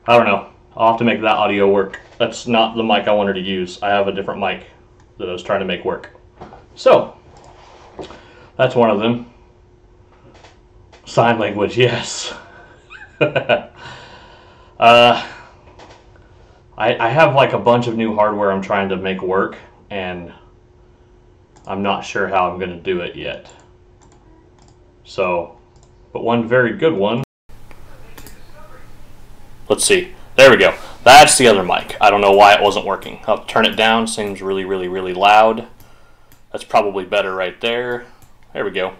I don't know. I'll have to make that audio work. That's not the mic I wanted to use. I have a different mic that I was trying to make work. So, that's one of them. Sign language, yes. I have like a bunch of new hardware I'm trying to make work, and I'm not sure how I'm going to do it yet. So, but one very good one. Let's see. There we go. That's the other mic. I don't know why it wasn't working. I'll turn it down. Seems really, really, really loud. That's probably better right there. There we go.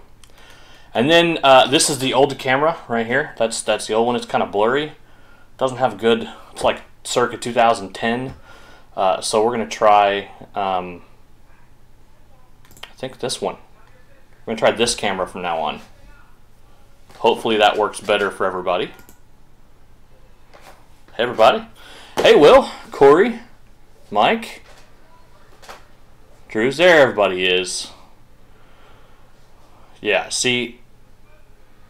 And then this is the old camera right here. That's the old one. It's kind of blurry. Doesn't have good. It's like circa 2010. So we're gonna try. I think this one. We're gonna try this camera from now on. Hopefully that works better for everybody. Hey everybody. Hey Will, Corey, Mike, Drew's there. Everybody is. Yeah. See,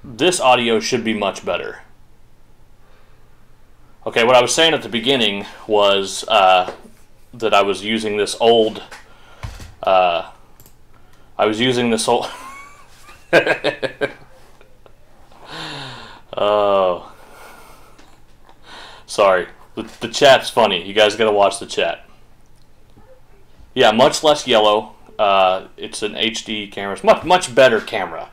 this audio should be much better. Okay, what I was saying at the beginning was that I was using this old. Oh, sorry. The chat's funny. You guys gotta watch the chat. Yeah, much less yellow. It's an HD camera. It's much better camera.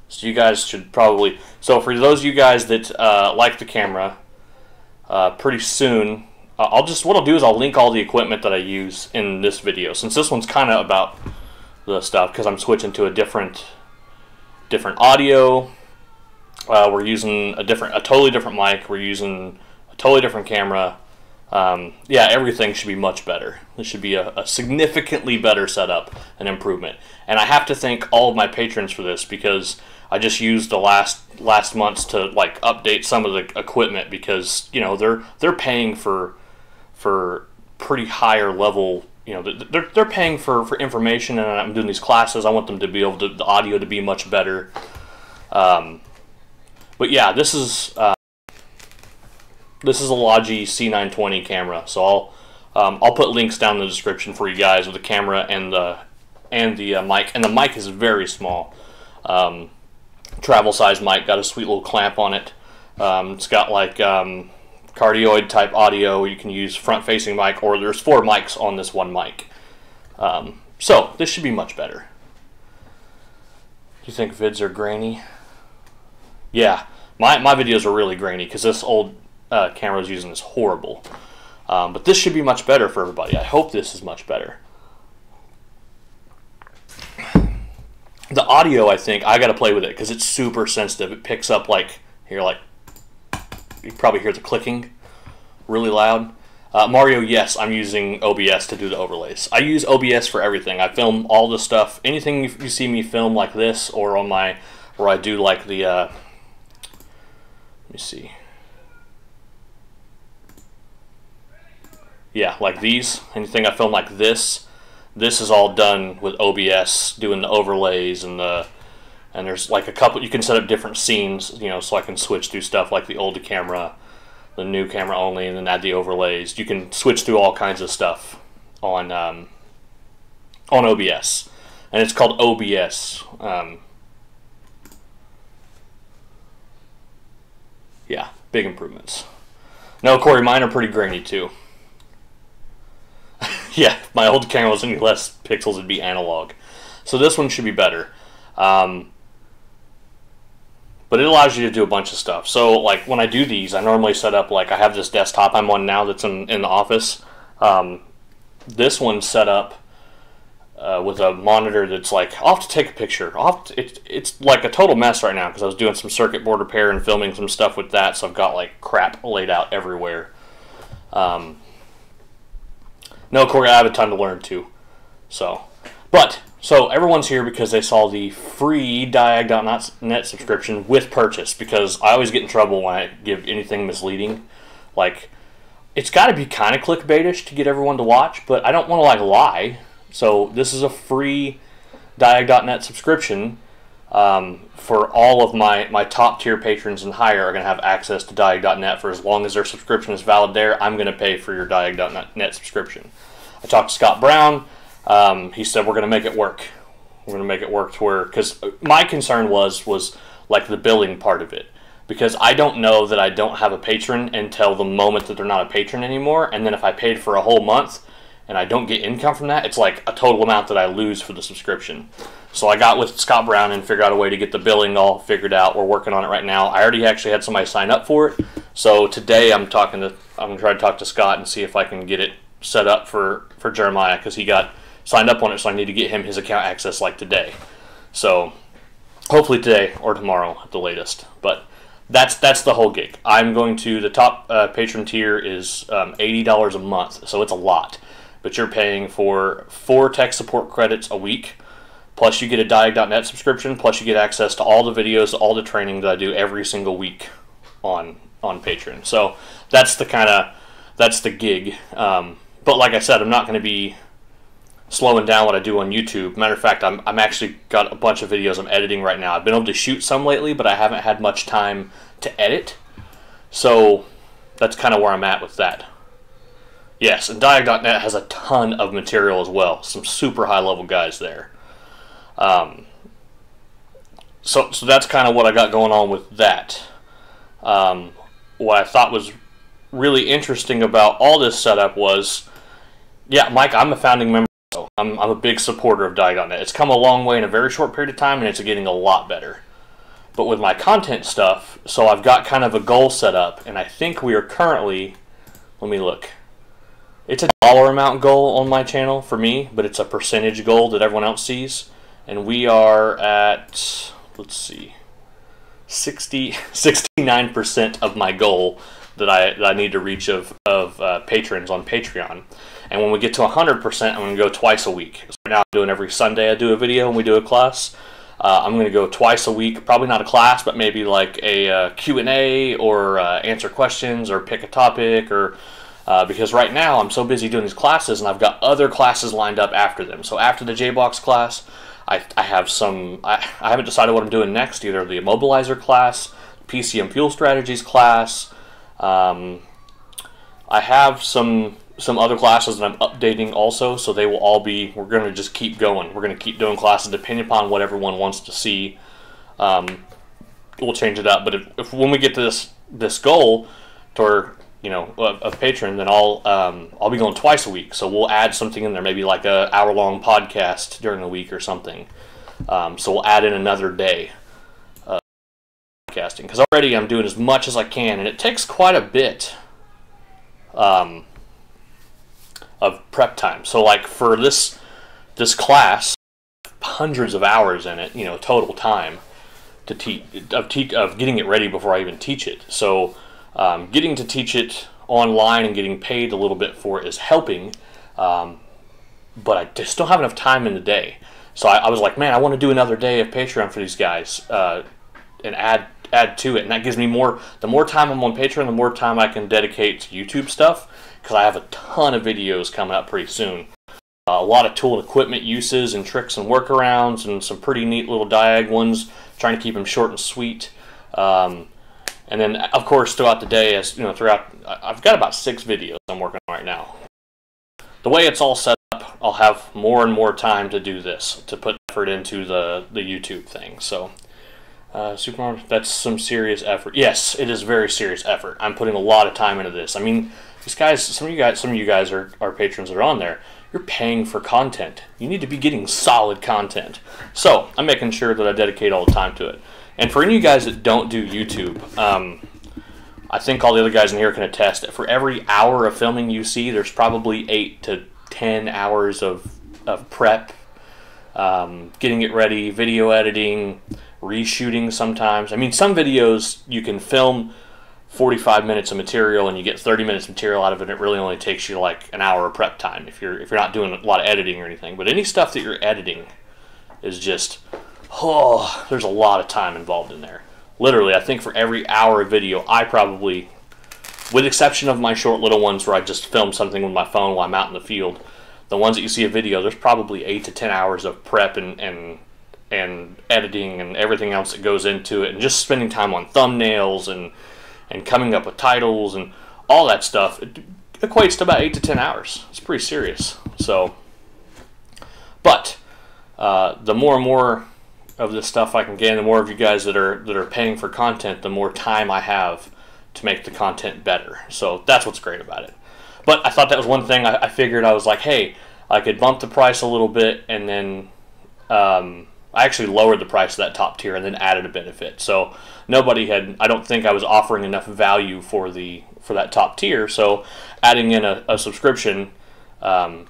So you guys should probably. So for those of you guys that like the camera, pretty soon, what I'll do is I'll link all the equipment that I use in this video. Since this one's kind of about the stuff, because I'm switching to a different audio. We're using a totally different mic. We're using a totally different camera. Yeah, everything should be much better. This should be a significantly better setup and improvement. And I have to thank all of my patrons for this, because I just used the last months to like update some of the equipment, because you know they're paying for pretty higher level. You know, they're paying for information, and I'm doing these classes. I want them to be able to, the audio to be much better. But yeah, this is a Logi C920 camera, so I'll put links down in the description for you guys with the camera and the mic. And the mic is very small, travel size mic. Got a sweet little clamp on it. It's got like cardioid type audio. You can use front facing mic, or there's 4 mics on this one mic. So this should be much better. Do you think vids are grainy? Yeah, my videos are really grainy because this old camera I was using is horrible. But this should be much better for everybody. I hope this is much better. The audio, I think, I got to play with it because it's super sensitive. It picks up like, here, like, you probably hear the clicking really loud. Mario, yes, I'm using OBS to do the overlays. I use OBS for everything. I film all the stuff. Anything you see me film like this, or on my, where I do like the, let me see. Yeah, like these. Anything I film like this is all done with OBS, doing the overlays and there's like a couple. You can set up different scenes, you know, so I can switch through stuff like the old camera, the new camera only, and then add the overlays. You can switch through all kinds of stuff on OBS, and it's called OBS. Yeah, big improvements. No, Corey, mine are pretty grainy too. Yeah, if my old camera was any less pixels, it'd be analog. So this one should be better. But it allows you to do a bunch of stuff. So like when I do these, I normally set up, like I have this desktop I'm on now that's in the office. This one's set up with a monitor that's like, I'll have to take a picture. It's like a total mess right now because I was doing some circuit board repair and filming some stuff with that, so I've got like crap laid out everywhere. No, Corey, I have a ton to learn too. So everyone's here because they saw the free Diag.net subscription with purchase, because I always get in trouble when I give anything misleading. Like, it's got to be kind of clickbaitish to get everyone to watch, but I don't want to like lie. So this is a free Diag.net subscription for all of my top tier patrons and higher are going to have access to Diag.net for as long as their subscription is valid there. I'm going to pay for your Diag.net subscription. I talked to Scott Brown. He said we're going to make it work. We're going to make it work to where, because my concern was like the billing part of it. Because I don't know that I don't have a patron until the moment that they're not a patron anymore. And then if I paid for a whole month and I don't get income from that, it's like a total amount that I lose for the subscription. So I got with Scott Brown and figured out a way to get the billing all figured out. We're working on it right now. I already actually had somebody sign up for it. So today I'm going to try to talk to Scott and see if I can get it set up for Jeremiah, because he got signed up on it, so I need to get him his account access like today. So hopefully today or tomorrow at the latest. But that's the whole gig. I'm going to, the top patron tier is $80 a month, so it's a lot. But you're paying for 4 tech support credits a week, plus you get a Diag.net subscription, plus you get access to all the videos, all the training that I do every single week on Patreon. So that's the gig. But like I said, I'm not going to be slowing down what I do on YouTube. Matter of fact, I'm actually got a bunch of videos I'm editing right now. I've been able to shoot some lately, but I haven't had much time to edit. So that's kind of where I'm at with that. Yes, and Diag.net has a ton of material as well. Some super high level guys there. So that's kind of what I got going on with that. What I thought was really interesting about all this setup was, yeah, Mike, I'm a founding member. I'm a big supporter of Diagun. It's come a long way in a very short period of time, and it's getting a lot better. But with my content stuff, so I've got kind of a goal set up, and I think we are currently, let me look. It's a dollar amount goal on my channel for me, but it's a percentage goal that everyone else sees. And we are at, let's see, 69% of my goal that I need to reach of patrons on Patreon. And when we get to 100%, I'm going to go twice a week. So right now I'm doing every Sunday I do a video and we do a class. I'm going to go twice a week, probably not a class, but maybe like a Q&A or answer questions or pick a topic, or because right now I'm so busy doing these classes and I've got other classes lined up after them. So after the JBox class, I have some, I haven't decided what I'm doing next, either the immobilizer class, PCM fuel strategies class. I have some other classes that I'm updating also, so they will all be, we're going to just keep going. We're going to keep doing classes depending upon what everyone wants to see. We'll change it up, but if when we get to this goal toward, you know, of Patreon, then I'll be going twice a week. So we'll add something in there, maybe like a hour-long podcast during the week or something. So we'll add in another day of podcasting, because already I'm doing as much as I can, and it takes quite a bit of prep time. So like for this class, hundreds of hours in it, you know, total time to teach of getting it ready before I even teach it. So getting to teach it online and getting paid a little bit for it is helping, but I just don't have enough time in the day. So I was like, man, I want to do another day of Patreon for these guys and add to it, and that gives me more. The more time I'm on Patreon, the more time I can dedicate to YouTube stuff, because I have a ton of videos coming up pretty soon. A lot of tool and equipment uses and tricks and workarounds, and some pretty neat little Diag ones, trying to keep them short and sweet. And then, of course, throughout the day, as you know, I've got about 6 videos I'm working on right now. The way it's all set up, I'll have more and more time to do this, to put effort into the YouTube thing. So, Superman, that's some serious effort. Yes, it is very serious effort. I'm putting a lot of time into this. I mean, these guys, some of you guys are patrons that are on there. You're paying for content. You need to be getting solid content. So I'm making sure that I dedicate all the time to it. And for any of you guys that don't do YouTube, I think all the other guys in here can attest that for every hour of filming you see, there's probably 8 to 10 hours of prep, getting it ready, video editing, reshooting sometimes. I mean, some videos you can film 45 minutes of material and you get 30 minutes of material out of it, and it really only takes you like an hour of prep time if you're not doing a lot of editing or anything. But any stuff that you're editing is just, oh, there's a lot of time involved in there. Literally, I think for every hour of video, I probably, with exception of my short little ones where I just film something with my phone while I'm out in the field, the ones that you see a video, there's probably 8 to 10 hours of prep and and editing and everything else that goes into it, and just spending time on thumbnails and coming up with titles and all that stuff, it equates to about 8 to 10 hours. It's pretty serious. So, but the more and more of this stuff I can get, the more of you guys that are paying for content, the more time I have to make the content better. So that's what's great about it. But I thought that was one thing I figured. I was like, hey, I could bump the price a little bit, and then I actually lowered the price of that top tier and then added a benefit. So nobody had, I don't think I was offering enough value for that top tier. So adding in a subscription and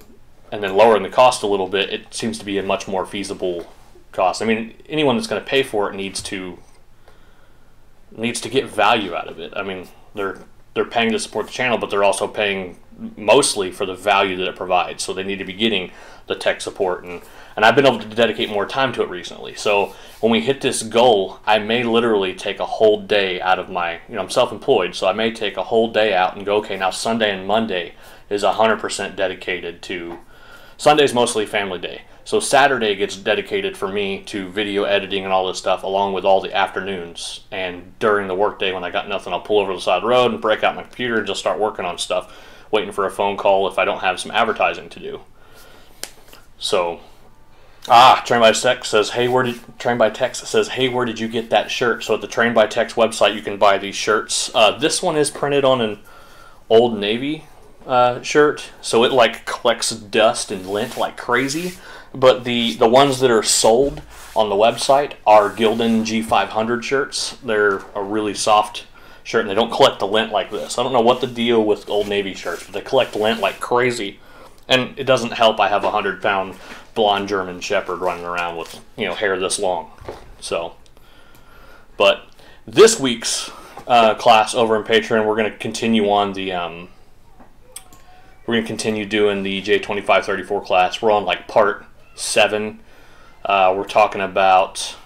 then lowering the cost a little bit, it seems to be a much more feasible cost. I mean, anyone that's going to pay for it needs to get value out of it. I mean, they're paying to support the channel, but they're also paying mostly for the value that it provides. So they need to be getting the tech support, and I've been able to dedicate more time to it recently. So when we hit this goal, I may literally take a whole day out of my, I'm self-employed, so I may take a whole day out and go, okay, now Sunday and Monday is 100% dedicated to, Sunday's mostly family day. So Saturday gets dedicated for me to video editing and all this stuff, along with all the afternoons. And during the workday, when I got nothing, I'll pull over to the side of the road and break out my computer and just start working on stuff, waiting for a phone call if I don't have some advertising to do. So, Train by Text says, hey, where did you get that shirt? So at the Train by Text website, you can buy these shirts. This one is printed on an Old Navy shirt, so it like collects dust and lint like crazy. But the ones that are sold on the website are Gildan G500 shirts. They're a really soft shirt, and they don't collect the lint like this. I don't know what the deal with Old Navy shirts, but they collect lint like crazy. And it doesn't help I have a 100-pound blonde German Shepherd running around with, hair this long. So, but this week's class over in Patreon, we're going to continue on the we're going to continue doing the J2534 class. We're on like part 7. We're talking about,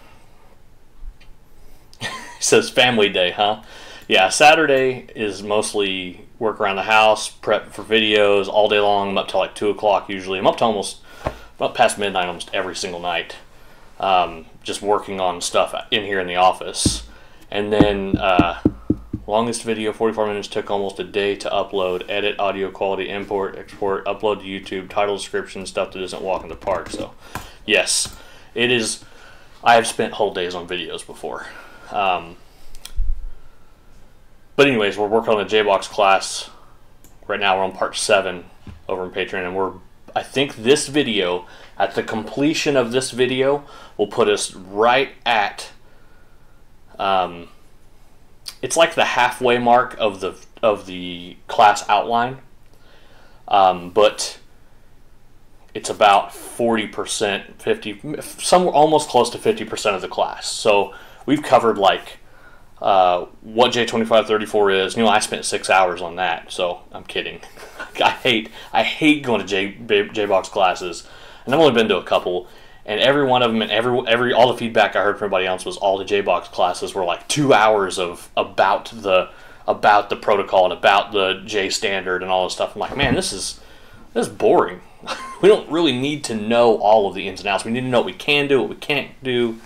it says family day, huh? Yeah, Saturday is mostly work around the house, prep for videos all day long. I'm up till like 2 o'clock usually. I'm up to about past midnight almost every single night, just working on stuff in here in the office. And then longest video, 44 minutes, took almost a day to upload, edit, audio quality, import, export, upload to YouTube, title description, stuff that isn't walk in the park. So yes, it is. I have spent whole days on videos before. But anyways, we're working on the JBox class. Right now we're on part 7 over in Patreon, and I think this video, at the completion of this video, will put us right at, it's like the halfway mark of the class outline, but it's about 40%, 50, somewhere almost close to 50% of the class. So we've covered like what J2534 is. I spent 6 hours on that, so I'm kidding. I hate going to JBox classes, and I've only been to a couple, and every one of them, and all the feedback I heard from everybody else was all the JBox classes were like 2 hours of about the protocol and about the J standard and all this stuff. I'm like, man, this is boring. We don't really need to know all of the ins and outs. We need to know what we can do, what we can't do.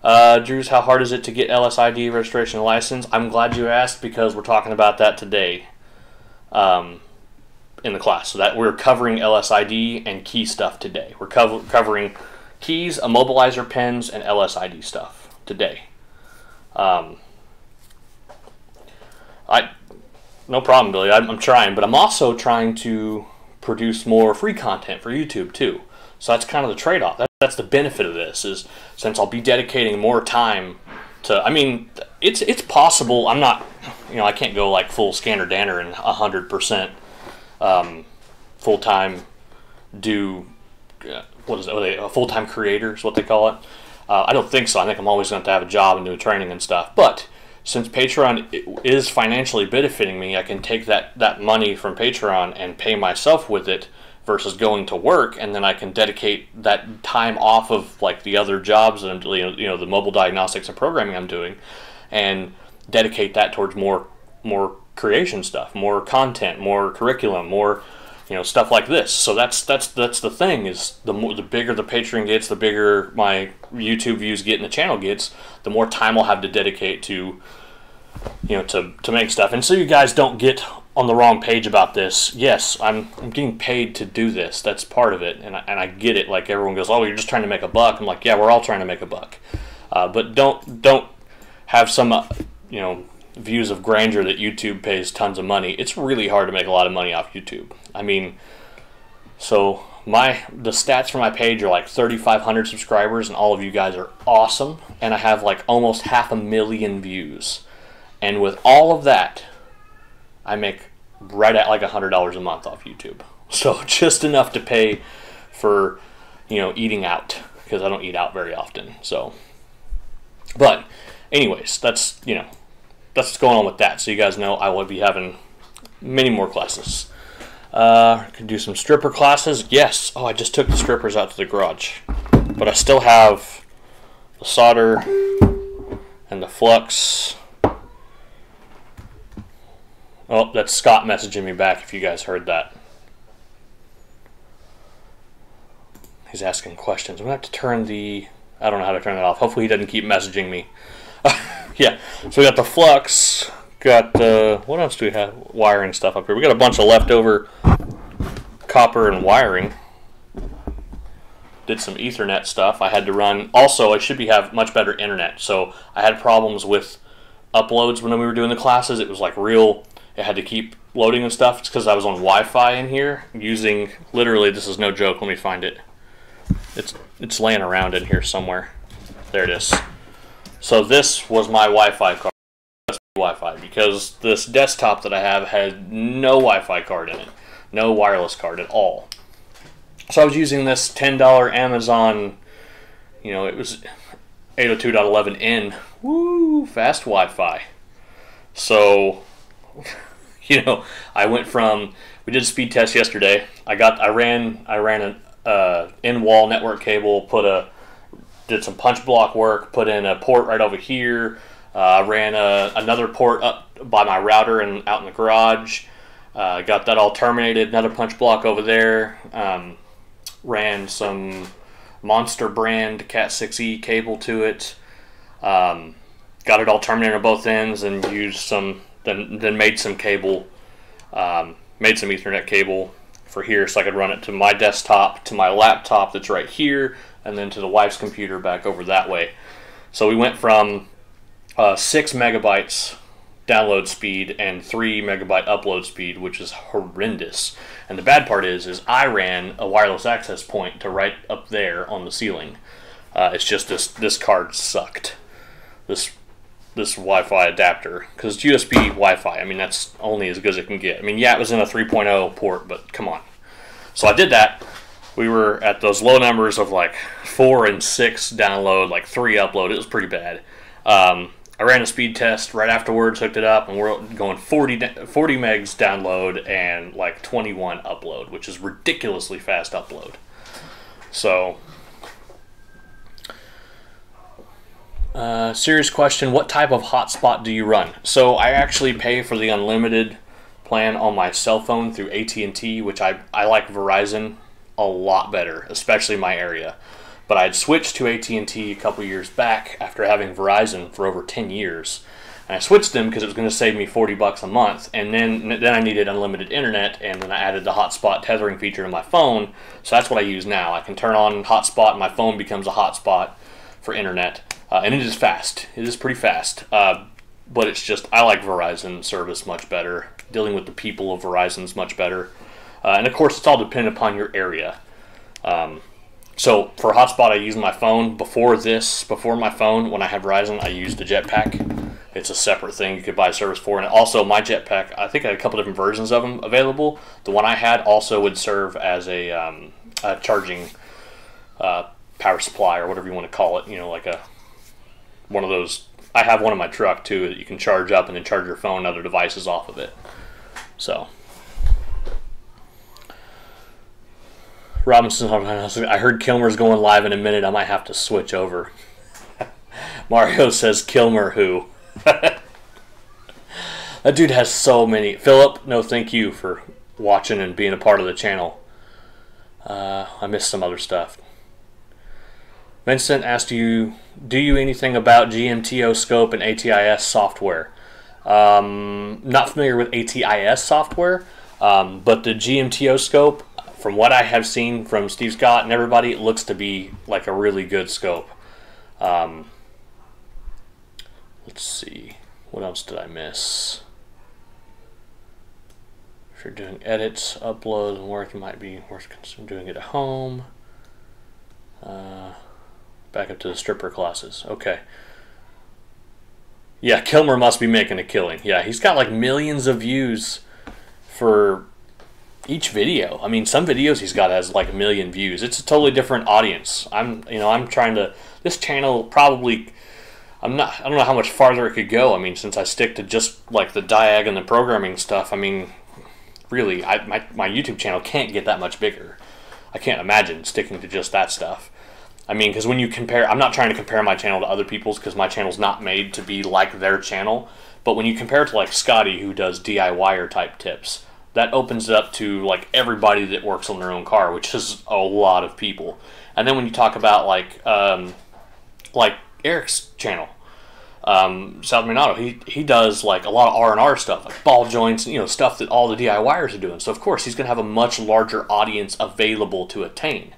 Drews, how hard is it to get LSID registration and license? I'm glad you asked, because we're talking about that today in the class. So that we're covering LSID and key stuff today. We're covering keys, immobilizer pins, and LSID stuff today. No problem, Billy. I'm trying, but I'm also trying to produce more free content for YouTube too. So that's kind of the trade-off. That's the benefit of this, is since I'll be dedicating more time to, I mean, it's possible. I'm not, I can't go like full Scanner Danner and 100% full-time what is it, a full-time creator is what they call it. I don't think so. I think I'm always going to have a job and do training and stuff. But since Patreon is financially benefiting me, I can take that money from Patreon and pay myself with it, versus going to work, and then I can dedicate that time off of like the other jobs and the mobile diagnostics and programming I'm doing, and dedicate that towards more creation stuff, more content, more curriculum, more you know, stuff like this. So that's the thing, is the bigger the Patreon gets, the bigger my YouTube views get and the channel gets, the more time I'll have to dedicate to, you know, to make stuff. And so you guys don't get on the wrong page about this. Yes, I'm getting paid to do this. That's part of it, and I get it. Like, everyone goes, "Oh, you're just trying to make a buck." I'm like, yeah, we're all trying to make a buck, but don't have some you know, views of grandeur that YouTube pays tons of money. It's really hard to make a lot of money off YouTube. I mean, so the stats for my page are like 3,500 subscribers, and all of you guys are awesome, and I have like almost 500,000 views, and with all of that, I make right at like $100 a month off YouTube. So just enough to pay for, you know, eating out, because I don't eat out very often. So, but anyways, that's, you know, that's what's going on with that. So you guys know I will be having many more classes. Could do some stripper classes. Yes. Oh, I just took the strippers out to the garage, but I still have the solder and the flux. Oh, that's Scott messaging me back, if you guys heard that. He's asking questions. I'm going to have to turn the... I don't know how to turn that off. Hopefully he doesn't keep messaging me. Yeah, so we got the flux, got the... What else do we have? Wiring stuff up here. We got a bunch of leftover copper and wiring. Did some Ethernet stuff. I had to run... Also, I should have much better internet. So I had problems with uploads when we were doing the classes. It was like real... It had to keep loading and stuff. It's because I was on Wi-Fi in here using... Literally, this is no joke. Let me find it. It's laying around in here somewhere. There it is. So this was my Wi-Fi card. That's Wi-Fi, because this desktop that I have had no Wi-Fi card in it. No wireless card at all. So I was using this $10 Amazon, you know, it was 802.11n. Woo, fast Wi-Fi. So, you know, I went from, we did a speed test yesterday. I ran an in-wall network cable, did some punch block work, put in a port right over here, ran another port up by my router and out in the garage, got that all terminated, another punch block over there, ran some Monster brand Cat 6E cable to it, got it all terminated on both ends, and used some, then made some cable, made some Ethernet cable for here so I could run it to my desktop, to my laptop that's right here, and then to the wife's computer back over that way. So we went from 6 megabytes download speed and 3 megabyte upload speed, which is horrendous. And the bad part is I ran a wireless access point to right up there on the ceiling. It's just this card sucked. This Wi-Fi adapter, because it's USB Wi-Fi. I mean, that's only as good as it can get. I mean, yeah, it was in a 3.0 port, but come on. So I did that. We were at those low numbers of like 4 and 6 download, like 3 upload. It was pretty bad. I ran a speed test right afterwards, hooked it up, and we're going 40 megs download and like 21 upload, which is ridiculously fast upload. So, serious question, what type of hotspot do you run? So I actually pay for the unlimited plan on my cell phone through AT&T, which I like Verizon a lot better, especially in my area. But I'd switched to AT&T a couple years back after having Verizon for over 10 years. And I switched them because it was going to save me $40 a month. And then I needed unlimited internet, and then I added the hotspot tethering feature to my phone. So that's what I use now. I can turn on hotspot and my phone becomes a hotspot for internet. And it is fast. It is pretty fast. But it's just, I like Verizon service much better. Dealing with the people of Verizon is much better. And of course, it's all dependent upon your area. So for hotspot, I use my phone. Before my phone, when I had Verizon, I used the Jetpack. It's a separate thing you could buy service for. And also, my Jetpack, I think I had a couple different versions of them available. The one I had also would serve as a charging power supply, or whatever you want to call it. You know, like one of those. I have one in my truck too that you can charge up and then charge your phone and other devices off of it. So, Robinson, I heard Kilmer's going live in a minute. I might have to switch over. Mario says Kilmer who? That dude has so many. Philip, no thank you for watching and being a part of the channel. I missed some other stuff. Vincent asked you, do you anything about GMT Uscope and ATIS software? Not familiar with ATIS software, but the GMT Uscope, from what I have seen from Steve Scott and everybody, it looks to be like a really good scope. Let's see, what else did I miss? If you're doing edits, uploads, and work, it might be worth doing it at home. Back up to the stripper classes. Okay. Yeah, Kilmer must be making a killing. Yeah, he's got like millions of views for each video. I mean, some videos he's got has like 1 million views. It's a totally different audience. I'm trying to, this channel probably, I don't know how much farther it could go. I mean, since I stick to just like the Diagun and the programming stuff, I mean, really, my YouTube channel can't get that much bigger. I can't imagine sticking to just that stuff. I mean, because when you compare, I'm not trying to compare my channel to other people's because my channel's not made to be like their channel. But when you compare it to like Scotty, who does DIYer type tips, that opens it up to like everybody that works on their own car, which is a lot of people. And then when you talk about like Eric's channel, South Minato, he does like a lot of R&R stuff, like ball joints, you know, stuff that all the DIYers are doing. So of course he's gonna have a much larger audience available to attain.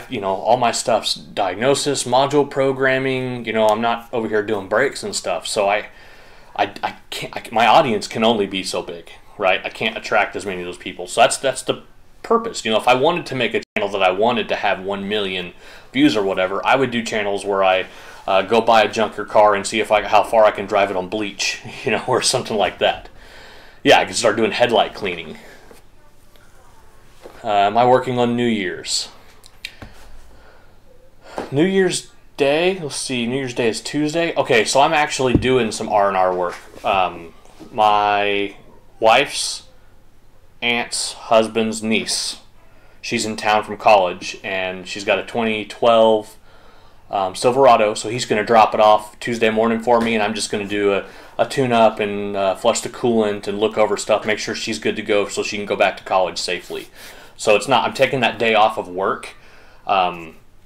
You know, all my stuff's diagnosis, module programming. You know, I'm not over here doing breaks and stuff. So I can't. My audience can only be so big, right? I can't attract as many of those people. So that's the purpose. You know, if I wanted to make a channel that I wanted to have 1 million views or whatever, I would do channels where I go buy a junker car and see how far I can drive it on bleach, you know, or something like that. Yeah, I can start doing headlight cleaning. Am I working on New Year's? New Year's Day, let's see, New Year's Day is Tuesday. Okay, so I'm actually doing some R&R work. My wife's aunt's husband's niece, she's in town from college, and she's got a 2012 Silverado, so he's going to drop it off Tuesday morning for me, and I'm just going to do a tune-up and flush the coolant and look over stuff, make sure she's good to go so she can go back to college safely. So it's not, I'm taking that day off of work,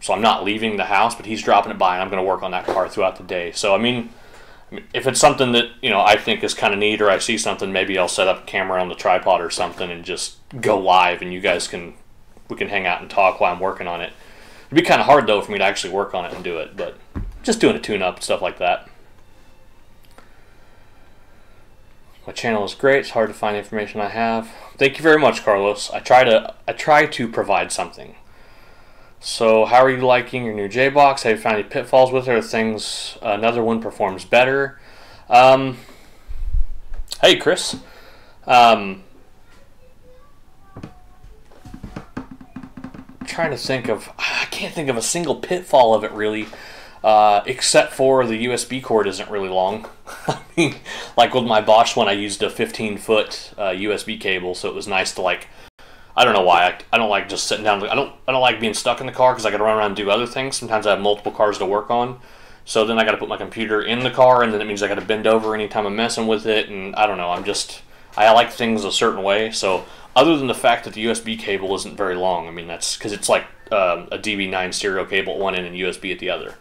so I'm not leaving the house, but he's dropping it by, and I'm going to work on that car throughout the day. So, I mean, if it's something that, you know, I think is kind of neat, or I see something, maybe I'll set up a camera on the tripod or something and just go live, and you guys we can hang out and talk while I'm working on it. It'd be kind of hard, though, for me to actually work on it and do it, but just doing a tune-up and stuff like that. My channel is great. It's hard to find the information I have. Thank you very much, Carlos. I try to provide something. So, how are you liking your new J-Box? Have you found any pitfalls with it, or things another one performs better? Hey, Chris. Trying to think of, I can't think of a single pitfall of it really, except for the USB cord isn't really long. I mean, like with my Bosch one, I used a 15-foot USB cable, so it was nice to, like, I don't know why, I don't like just sitting down. I don't like being stuck in the car because I got to run around and do other things. Sometimes I have multiple cars to work on, so then I got to put my computer in the car, and then it means I got to bend over anytime I'm messing with it, and I don't know, I like things a certain way. So other than the fact that the USB cable isn't very long, I mean, that's because it's like a DB9 stereo cable at one end and USB at the other.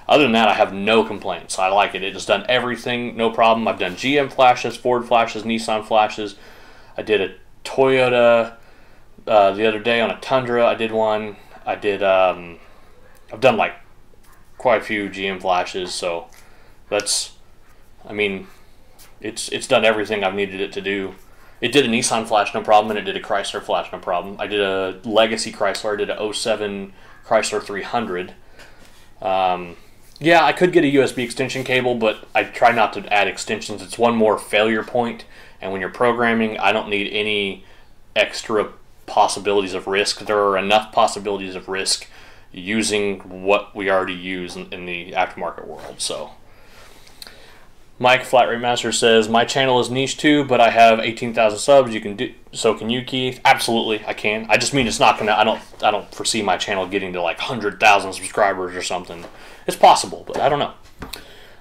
Other than that, I have no complaints. I like it. It has done everything, no problem. I've done GM flashes, Ford flashes, Nissan flashes. I did a Toyota the other day on a Tundra. I did one. I've done like quite a few GM flashes, so that's, I mean, it's done everything I've needed it to do. It did a Nissan flash, no problem, and it did a Chrysler flash, no problem. I did a Legacy Chrysler. I did a 07 Chrysler 300. Yeah, I could get a USB extension cable, but I try not to add extensions. It's one more failure point, and when you're programming, I don't need any extra possibilities of risk. There are enough possibilities of risk using what we already use in the aftermarket world. So, Mike Flat Rate Master says, my channel is niche too, but I have 18,000 subs. You can do so. Can you, Keith? Absolutely, I can. I just mean it's not gonna. I don't foresee my channel getting to like 100,000 subscribers or something. It's possible, but I don't know.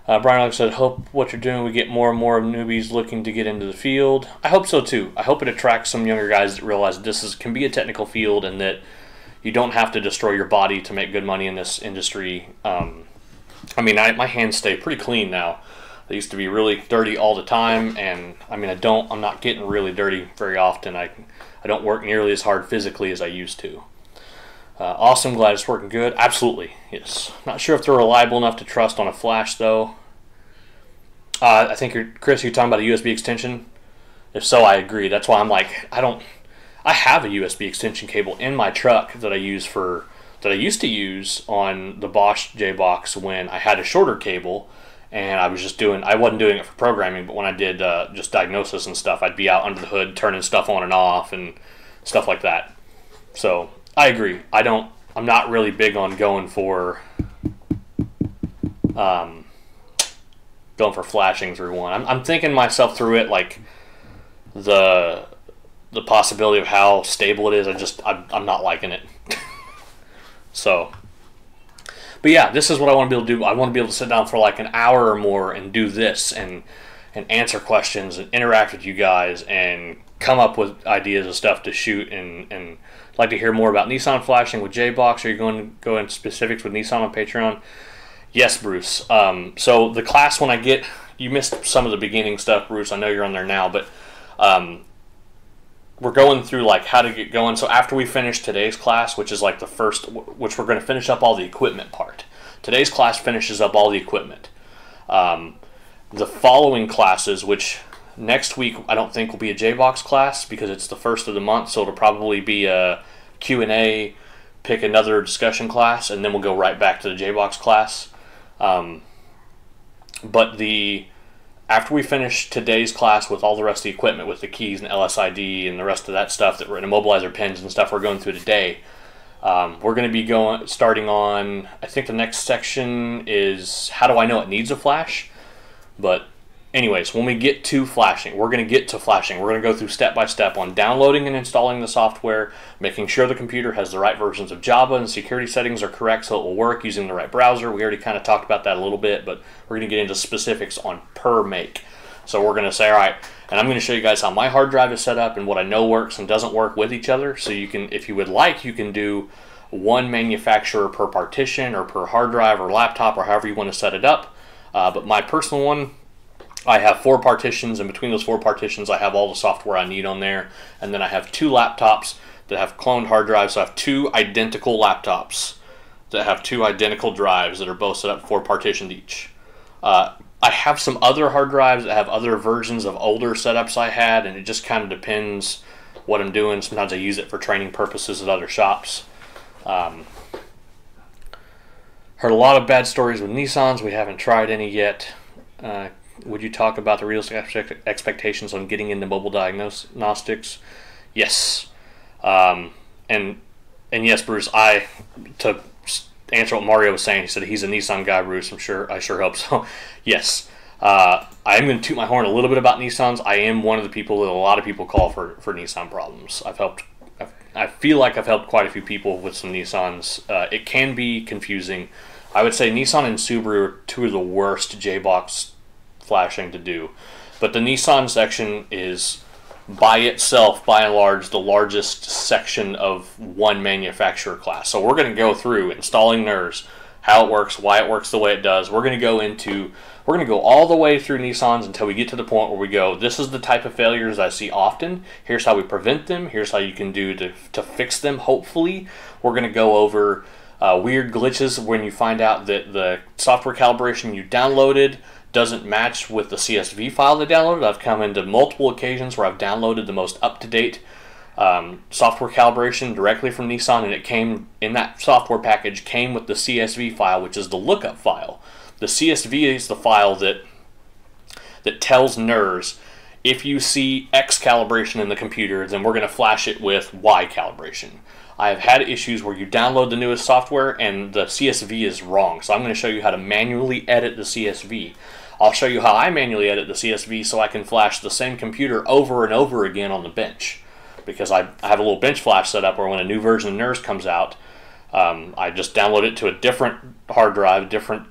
Brian Alex said, hope what you're doing, we get more and more newbies looking to get into the field. I hope so too. I hope it attracts some younger guys that realize this can be a technical field and that you don't have to destroy your body to make good money in this industry. I mean, my hands stay pretty clean now. They used to be really dirty all the time, and I mean, I'm not getting really dirty very often. I don't work nearly as hard physically as I used to. Awesome, glad it's working good. Absolutely, yes. Not sure if they're reliable enough to trust on a flash, though. I think, Chris, you're talking about a USB extension? If so, I agree. That's why I'm like, I have a USB extension cable in my truck that I used to use on the Bosch J-Box when I had a shorter cable, and I wasn't doing it for programming, but when I did just diagnosis and stuff, I'd be out under the hood turning stuff on and off and stuff like that. So I agree. I'm not really big on going for flashing through one. I'm thinking myself through it, like the possibility of how stable it is. I'm not liking it. So, but yeah, this is what I want to be able to do. I want to be able to sit down for like an hour or more and do this and answer questions and interact with you guys and come up with ideas of stuff to shoot and like to hear more about Nissan flashing with J-Box. Are you going to go into specifics with Nissan on Patreon? Yes, Bruce. So the class, when you missed some of the beginning stuff, Bruce. I know you're on there now, but we're going through like how to get going. So after we finish today's class, which is like which we're going to finish up all the equipment part. Today's class finishes up all the equipment. The following classes, which next week I don't think will be a J-Box class because it's the first of the month, so it'll probably be a Q&A, pick another discussion class, and then we'll go right back to the J-Box class. But after we finish today's class with all the rest of the equipment, with the keys and LSID and the rest of that stuff that we're in immobilizer pins and stuff we're going through today, we're going to be starting on, I think the next section is how do I know it needs a flash? But anyways, when we get to flashing, we're going to go through step by step on downloading and installing the software, making sure the computer has the right versions of Java and security settings are correct so it will work using the right browser. We already kind of talked about that a little bit, but we're going to get into specifics on per make. So we're going to say, all right, and I'm going to show you guys how my hard drive is set up and what I know works and doesn't work with each other. So you can, if you would like, you can do one manufacturer per partition or per hard drive or laptop or however you want to set it up. But my personal one, I have 4 partitions, and between those 4 partitions I have all the software I need on there. And then I have 2 laptops that have cloned hard drives. So I have 2 identical laptops that have 2 identical drives that are both set up 4 partitioned each. I have some other hard drives that have other versions of older setups I had, and it just kind of depends what I'm doing. Sometimes I use it for training purposes at other shops. Heard a lot of bad stories with Nissans. We haven't tried any yet. Would you talk about the realistic expectations on getting into mobile diagnostics? Yes. And yes, Bruce, to answer what Mario was saying, he said he's a Nissan guy, Bruce. I sure hope so. Yes. I am going to toot my horn a little bit about Nissans. I am one of the people that a lot of people call for Nissan problems. I feel like I've helped quite a few people with some Nissans. It can be confusing. I would say Nissan and Subaru are 2 of the worst J-Box flashing to do. But the Nissan section is, by itself, by and large, the largest section of one manufacturer class. So we're going to go through installing NERS, how it works, why it works the way it does. We're going to go all the way through Nissans until we get to the point where we go, this is the type of failures I see often. Here's how we prevent them. Here's how you can do to fix them, hopefully. We're going to go over weird glitches when you find out that the software calibration you downloaded doesn't match with the CSV file they downloaded. I've come into multiple occasions where I've downloaded the most up-to-date software calibration directly from Nissan, and it came in that software package came with the CSV file, which is the lookup file. The CSV is the file that tells NERS if you see X calibration in the computer, then we're going to flash it with Y calibration. I have had issues where you download the newest software and the CSV is wrong, so I'm going to show you how to manually edit the CSV. I'll show you how I manually edit the CSV so I can flash the same computer over and over again on the bench. Because I have a little bench flash set up where when a new version of NERS comes out, I just download it to a different hard drive, different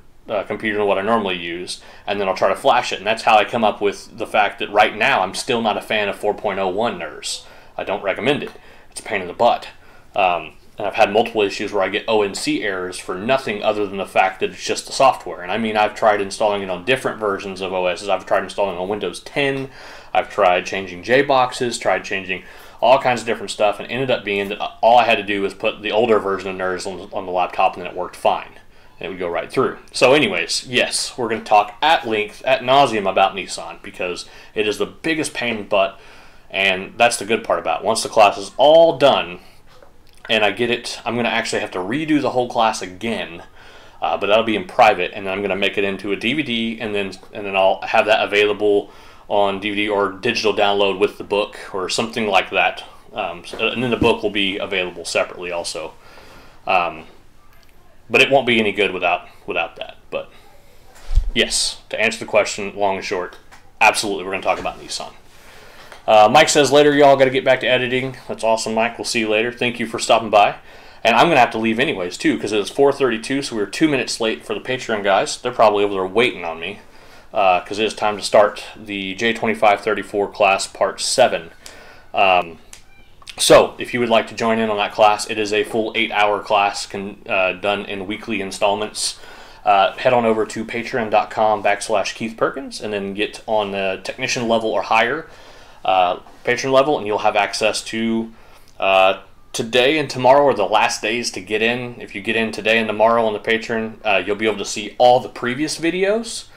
computer than what I normally use, and then I'll try to flash it. And that's how I come up with the fact that right now I'm still not a fan of 4.01 NIRS. I don't recommend it. It's a pain in the butt. And I've had multiple issues where I get ONC errors for nothing other than the fact that it's just the software. And I mean, I've tried installing it on different versions of OSs. I've tried installing it on Windows 10. I've tried changing JBoxes, tried changing all kinds of different stuff, and ended up being that all I had to do was put the older version of NIRS on the laptop, and then it worked fine. And it would go right through. So anyways, yes, we're going to talk at length, at nauseum about Nissan, because it is the biggest pain in the butt, and that's the good part about it. Once the class is all done, and I get it, I'm going to actually have to redo the whole class again, but that'll be in private, and then I'm going to make it into a DVD, and then I'll have that available on DVD or digital download with the book or something like that. And then the book will be available separately also. But it won't be any good without that. But yes, to answer the question, long and short, absolutely, we're going to talk about Nissan. Mike says, later, y'all got to get back to editing. That's awesome, Mike. We'll see you later. Thank you for stopping by. And I'm going to have to leave anyways, too, because it's 4:32, so we were 2 minutes late for the Patreon guys. They're probably over there waiting on me, because it is time to start the J2534 class Part 7. So, if you would like to join in on that class, it is a full 8-hour class done in weekly installments. Head on over to patreon.com/Keith Perkins and then get on the technician level or higher patron level, and you'll have access to today and tomorrow are the last days to get in. If you get in today and tomorrow on the patron, you'll be able to see all the previous videos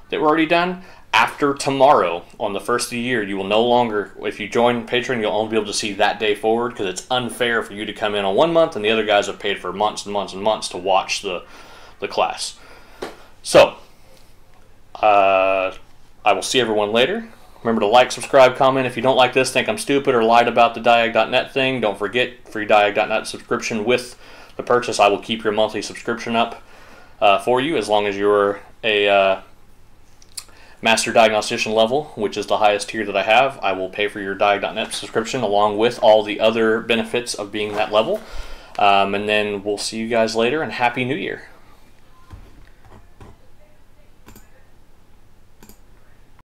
that were already done. After tomorrow, on the first of the year, you will no longer, if you join Patreon, you'll only be able to see that day forward, because it's unfair for you to come in on 1 month and the other guys have paid for months and months and months to watch the class. So, I will see everyone later. Remember to like, subscribe, comment. If you don't like this, think I'm stupid, or lied about the Diag.net thing, don't forget, free Diag.net subscription with the purchase. I will keep your monthly subscription up for you as long as you're a Master Diagnostician level, which is the highest tier that I have. I will pay for your Diag.net subscription along with all the other benefits of being that level. And then we'll see you guys later, and Happy New Year.